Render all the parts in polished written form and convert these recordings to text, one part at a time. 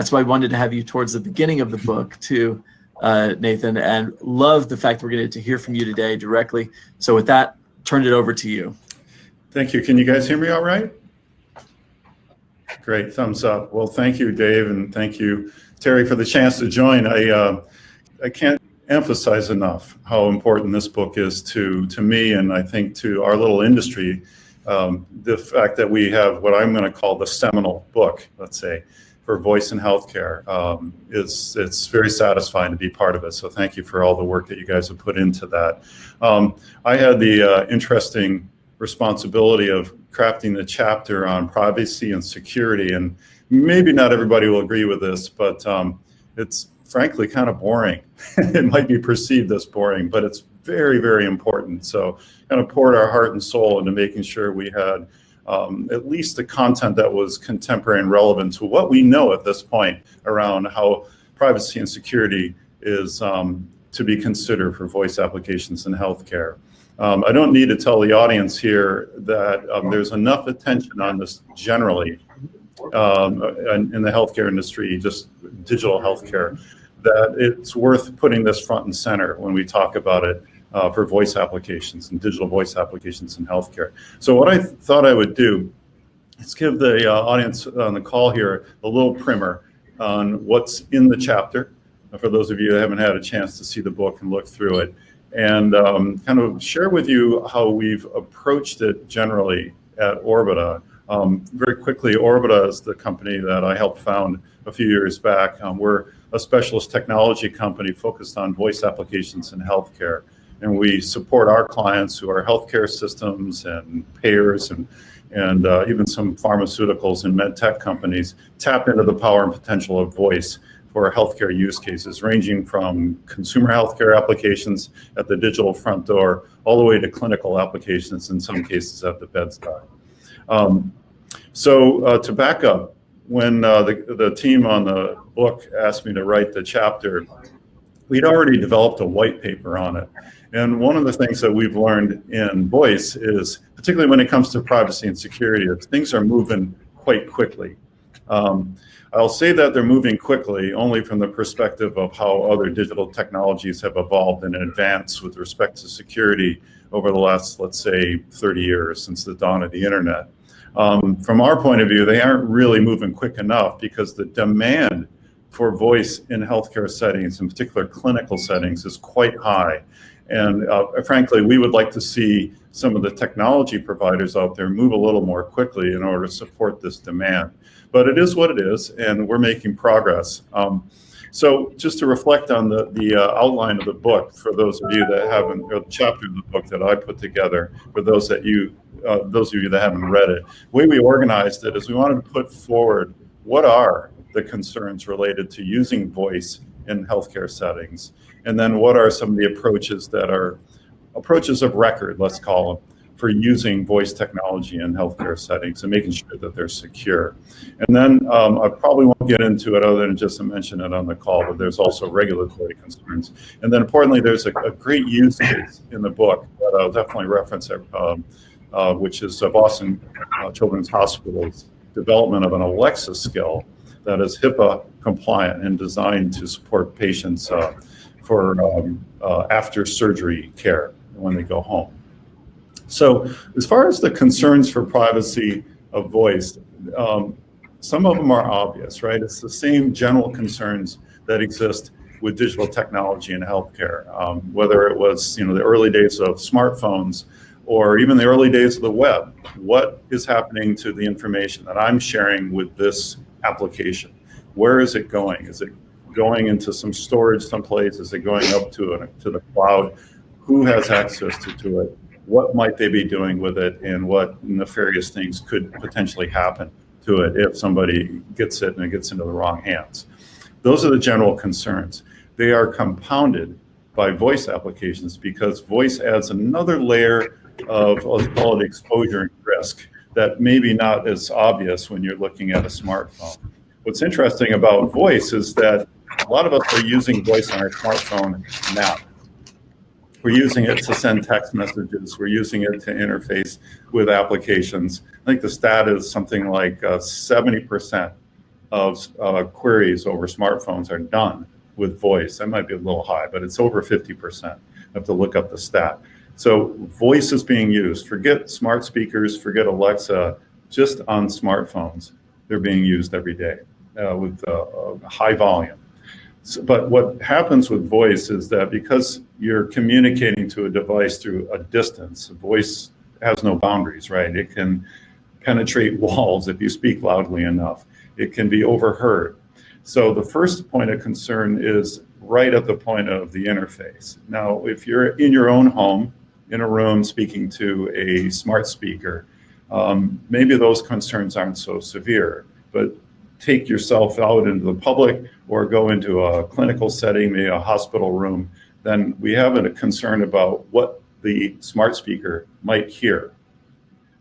That's why I wanted to have you towards the beginning of the book too, Nathan, and love the fact we're going to hear from you today directly. So with that, turn it over to you. Thank you. Can you guys hear me all right? Great, thumbs up. Well, thank you, Dave, and thank you, Teri, for the chance to join. I can't emphasize enough how important this book is to me, and I think to our little industry. The fact that we have what I'm going to call the seminal book, let's say, for voice in healthcare, it's very satisfying to be part of it. So thank you for all the work that you guys have put into that. I had the interesting responsibility of crafting the chapter on privacy and security, and maybe not everybody will agree with this, but it's frankly kind of boring. It might be perceived as boring, but it's very, very important. So kind of poured our heart and soul into making sure we had at least the content that was contemporary and relevant to what we know at this point around how privacy and security is to be considered for voice applications in healthcare. I don't need to tell the audience here that there's enough attention on this generally in the healthcare industry, just digital healthcare, that it's worth putting this front and center when we talk about it for voice applications and digital voice applications in healthcare. So what I thought I would do is give the audience on the call here a little primer on what's in the chapter, for those of you that haven't had a chance to see the book and look through it, and kind of share with you how we've approached it generally at Orbita. Very quickly, Orbita is the company that I helped found a few years back. We're a specialist technology company focused on voice applications in healthcare. And we support our clients who are healthcare systems and payers and even some pharmaceuticals and med tech companies tap into the power and potential of voice for healthcare use cases, ranging from consumer healthcare applications at the digital front door, all the way to clinical applications, in some cases at the bedside. So to back up, when the team on the book asked me to write the chapter, we'd already developed a white paper on it. And one of the things that we've learned in voice is, particularly when it comes to privacy and security, is things are moving quite quickly. I'll say that they're moving quickly only from the perspective of how other digital technologies have evolved and advanced with respect to security over the last, let's say, 30 years since the dawn of the internet. From our point of view, they aren't really moving quick enough because the demand for voice in healthcare settings, in particular clinical settings, is quite high. And frankly, we would like to see some of the technology providers out there move a little more quickly in order to support this demand. But it is what it is, and we're making progress. So just to reflect on the outline of the book, for those of you that haven't, or the chapter of the book that I put together, for those of you that haven't read it, the way we organized it is we wanted to put forward what are the concerns related to using voice in healthcare settings, and then what are some of the approaches that are approaches of record, let's call them, for using voice technology in healthcare settings and making sure that they're secure. And then I probably won't get into it other than just to mention it on the call, but there's also regulatory concerns. And then importantly, there's a great use case in the book that I'll definitely reference, which is Boston Children's Hospital's development of an Alexa skill that is HIPAA compliant and designed to support patients for after surgery care when they go home. So as far as the concerns for privacy of voice, some of them are obvious, right? It's the same general concerns that exist with digital technology in healthcare, whether it was the early days of smartphones or even the early days of the web. What is happening to the information that I'm sharing with this application? Where is it going? Is it going into some storage someplace? Is it going up to the cloud? Who has access to it? What might they be doing with it, and what nefarious things could potentially happen to it if somebody gets it and it gets into the wrong hands? Those are the general concerns. They are compounded by voice applications because voice adds another layer of, let's call it, exposure and risk that maybe not as obvious when you're looking at a smartphone. What's interesting about voice is that a lot of us are using voice on our smartphone now. We're using it to send text messages. We're using it to interface with applications. I think the stat is something like 70% of queries over smartphones are done with voice. That might be a little high, but it's over 50%. I have to look up the stat. So voice is being used. Forget smart speakers, forget Alexa, just on smartphones. They're being used every day with high volume. So, but what happens with voice is that because you're communicating to a device through a distance, voice has no boundaries, right? It can penetrate walls if you speak loudly enough. It can be overheard. So the first point of concern is right at the point of the interface. Now, if you're in your own home, in a room speaking to a smart speaker, maybe those concerns aren't so severe, but take yourself out into the public or go into a clinical setting, maybe a hospital room, then we have a concern about what the smart speaker might hear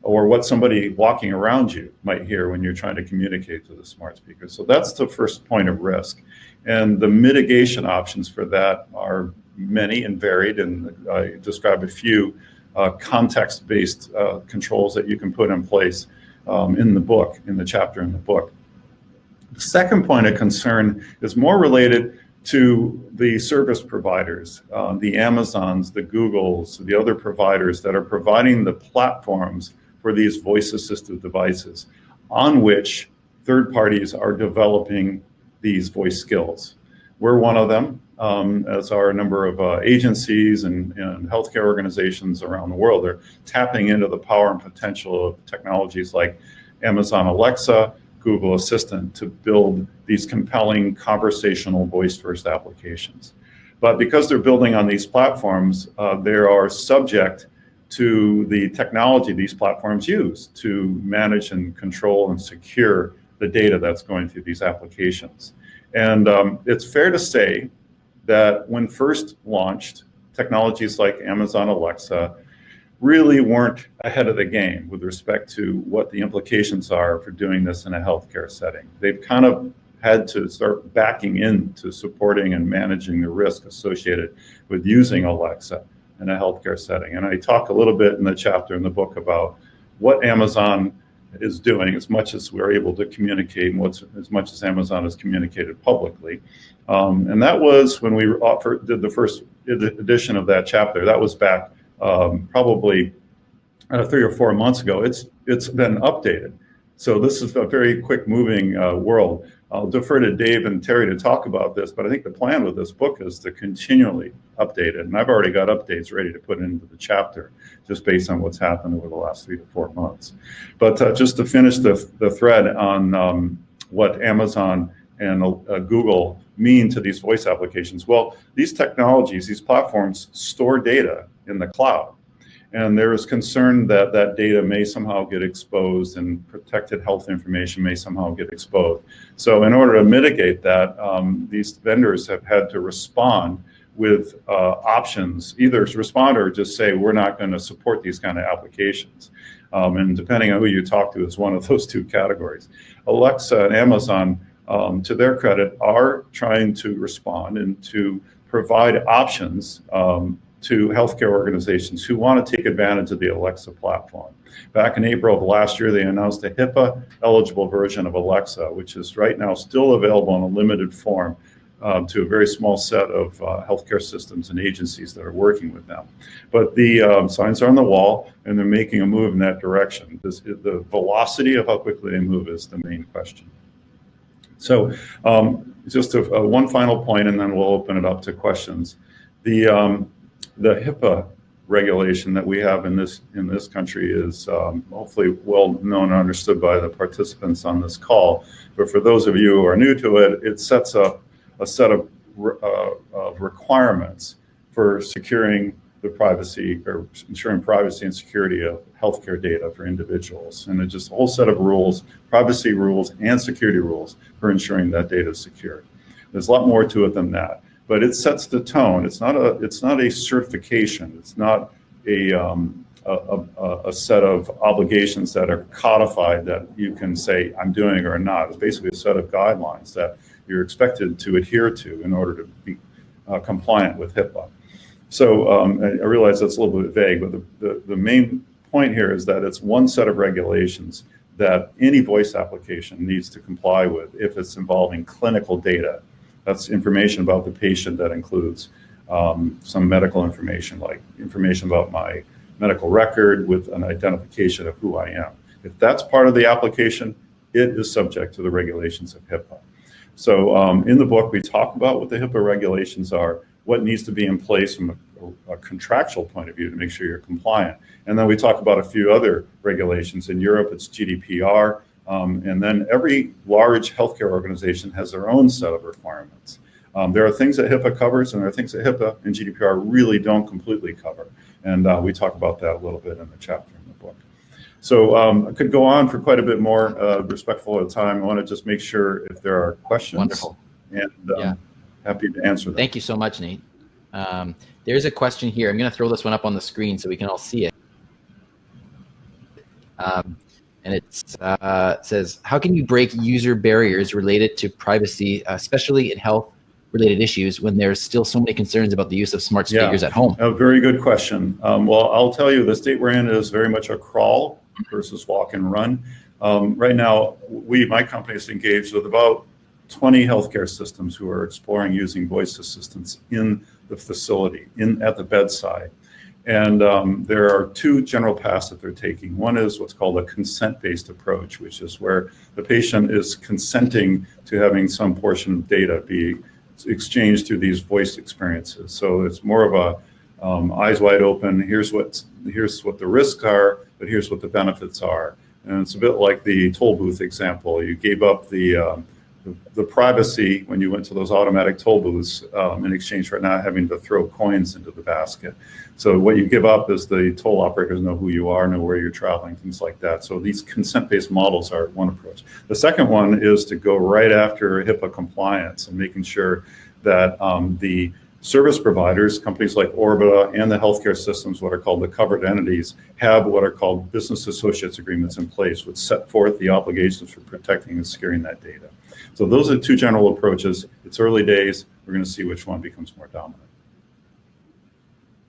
or what somebody walking around you might hear when you're trying to communicate to the smart speaker. So that's the first point of risk. And the mitigation options for that are many and varied, and I describe a few context-based controls that you can put in place in the book, in the chapter in the book. The second point of concern is more related to the service providers, the Amazons, the Googles, the other providers that are providing the platforms for these voice-assisted devices on which third parties are developing these voice skills. We're one of them, as are a number of agencies and healthcare organizations around the world. They're tapping into the power and potential of technologies like Amazon Alexa, Google Assistant to build these compelling conversational voice-first applications. But because they're building on these platforms, they are subject to the technology these platforms use to manage and control and secure the data that's going through these applications. And it's fair to say that when first launched, technologies like Amazon Alexa really weren't ahead of the game with respect to what the implications are for doing this in a healthcare setting. They've kind of had to start backing into supporting and managing the risk associated with using Alexa in a healthcare setting. And I talk a little bit in the chapter in the book about what Amazon is doing as much as we're able to communicate and as much as Amazon has communicated publicly. And that was when we did the first edition of that chapter. That was back probably 3 or 4 months ago. It's been updated. So this is a very quick moving world. I'll defer to Dave and Teri to talk about this, but I think the plan with this book is to continually update it. And I've already got updates ready to put into the chapter just based on what's happened over the last 3 to 4 months. But just to finish the thread on what Amazon and Google mean to these voice applications. Well, these technologies, these platforms store data in the cloud. And there is concern that that data may somehow get exposed and protected health information may somehow get exposed. So in order to mitigate that, these vendors have had to respond with options, either respond or just say, we're not going to support these kind of applications. And depending on who you talk to is one of those two categories. Alexa and Amazon, to their credit, are trying to respond and to provide options to healthcare organizations who want to take advantage of the Alexa platform. Back in April of last year, they announced a HIPAA-eligible version of Alexa, which is right now still available in a limited form to a very small set of healthcare systems and agencies that are working with them. But the signs are on the wall, and they're making a move in that direction. The velocity of how quickly they move is the main question. So just one final point, and then we'll open it up to questions. The HIPAA regulation that we have in this country is hopefully well known and understood by the participants on this call. But for those of you who are new to it, it sets up a set of requirements for securing the privacy or ensuring privacy and security of healthcare data for individuals. And it's just a whole set of rules, privacy rules and security rules for ensuring that data is secure. There's a lot more to it than that. But it sets the tone. It's not a certification. It's not a set of obligations that are codified that you can say I'm doing or not. It's basically a set of guidelines that you're expected to adhere to in order to be compliant with HIPAA. So I realize that's a little bit vague, but the main point here is that it's one set of regulations that any voice application needs to comply with if it's involving clinical data. That's information about the patient that includes some medical information, like information about my medical record with an identification of who I am. If that's part of the application, it is subject to the regulations of HIPAA. So in the book, we talk about what the HIPAA regulations are, what needs to be in place from a contractual point of view to make sure you're compliant. And then we talk about a few other regulations. In Europe, it's GDPR. And then every large healthcare organization has their own set of requirements. There are things that HIPAA covers, and there are things that HIPAA and GDPR really don't completely cover. And we talk about that a little bit in the chapter in the book. So I could go on for quite a bit more, respectful of the time. I want to just make sure if there are questions. Wonderful. And happy to answer them. Thank you so much, Nate. There's a question here. I'm going to throw this one up on the screen so we can all see it. And it says, how can you break user barriers related to privacy, especially in health-related issues, when there's still so many concerns about the use of smart speakers at home? A very good question. Well, I'll tell you, the state we're in is very much a crawl versus walk and run. Right now, my company is engaged with about 20 healthcare systems who are exploring using voice assistants in the facility, at the bedside. And there are two general paths that they're taking. One is what's called a consent-based approach, which is where the patient is consenting to having some portion of data be exchanged through these voice experiences. So it's more of a eyes wide open, here's what the risks are, but here's what the benefits are. And it's a bit like the toll booth example. You gave up the privacy when you went to those automatic toll booths in exchange for not having to throw coins into the basket. So what you give up is the toll operators know who you are, know where you're traveling, things like that. So these consent-based models are one approach. The second one is to go right after HIPAA compliance and making sure that the service providers, companies like Orbita and the healthcare systems, what are called the covered entities, have what are called business associates agreements in place, which set forth the obligations for protecting and securing that data. So those are two general approaches. It's early days. We're going to see which one becomes more dominant.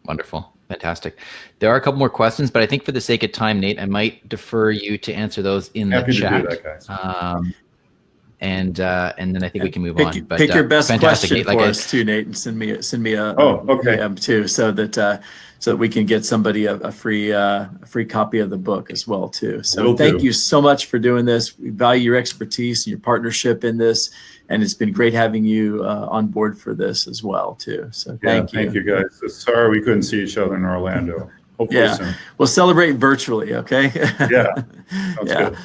Wonderful. Fantastic. There are a couple more questions, but I think for the sake of time, Nate, I might defer you to answer those in the chat. Happy to do that, guys. And then I think we can move on. But pick your best question Nate, for us too, Nate, and send me a okay. DM too, so that we can get somebody a free copy of the book as well too. So thank you so much for doing this. We value your expertise and your partnership in this, and it's been great having you on board for this as well too. So thank you. Thank you, guys. Sorry we couldn't see each other in Orlando. Hopefully soon. We'll celebrate virtually. Okay. Yeah. Sounds good.